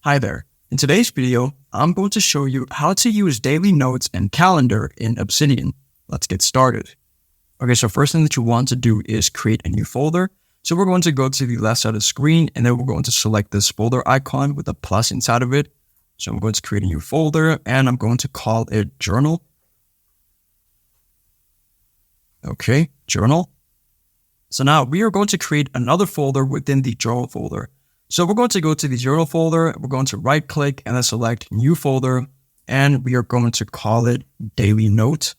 Hi there. In today's video, I'm going to show you how to use daily notes and calendar in Obsidian. Let's get started. Okay, so first thing that you want to do is create a new folder. So we're going to go to the left side of the screen and then we're going to select this folder icon with a plus inside of it. So I'm going to create a new folder and I'm going to call it Journal. Okay, Journal. So now we are going to create another folder within the Journal folder. So we're going to go to the Journal folder, we're going to right click and then select New Folder, and we are going to call it Daily Note.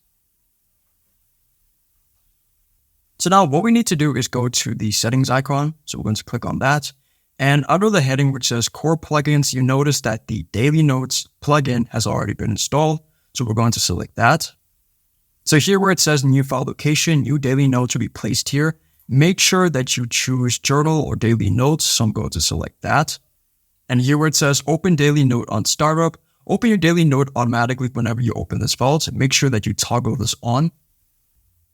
So now what we need to do is go to the settings icon. So we're going to click on that. And under the heading which says Core Plugins, you notice that the Daily Notes plugin has already been installed. So we're going to select that. So here where it says New File Location, New Daily Notes will be placed here. Make sure that you choose Journal or Daily Notes, so I'm going to select that. And here where it says Open Daily Note on Startup, open your Daily Note automatically whenever you open this file, so make sure that you toggle this on.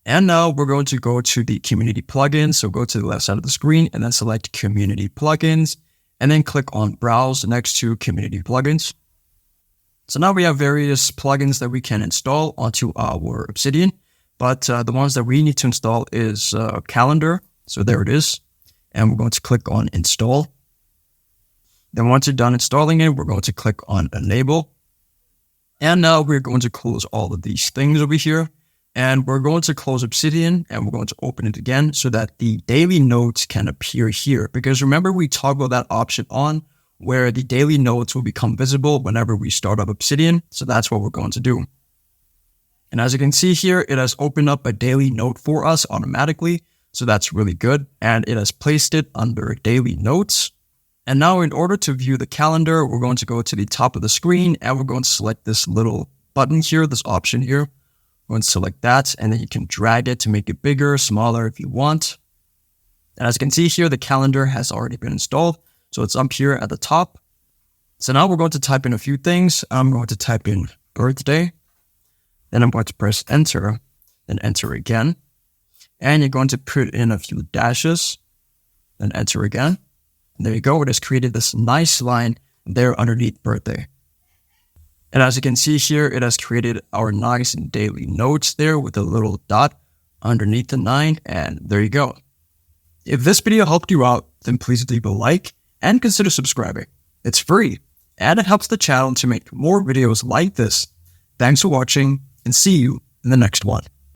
And now we're going to go to the Community Plugins, so go to the left side of the screen and then select Community Plugins, and then click on Browse next to Community Plugins. So now we have various plugins that we can install onto our Obsidian. But the ones that we need to install is Calendar. So there it is. And we're going to click on Install. Then once you're done installing it, we're going to click on Enable. And now we're going to close all of these things over here. And we're going to close Obsidian and we're going to open it again so that the daily notes can appear here. Because remember, we toggle that option on where the daily notes will become visible whenever we start up Obsidian. So that's what we're going to do. And as you can see here, it has opened up a daily note for us automatically. So that's really good. And it has placed it under daily notes. And now in order to view the calendar, we're going to go to the top of the screen and we're going to select this little button here, this option here. We're going to select that and then you can drag it to make it bigger, smaller if you want. And as you can see here, the calendar has already been installed. So it's up here at the top. So now we're going to type in a few things. I'm going to type in birthday. Then I'm going to press enter, then enter again. And you're going to put in a few dashes, then enter again. And there you go. It has created this nice line there underneath birthday. And as you can see here, it has created our nice daily notes there with a little dot underneath the 9. And there you go. If this video helped you out, then please leave a like and consider subscribing. It's free and it helps the channel to make more videos like this. Thanks for watching and see you in the next one.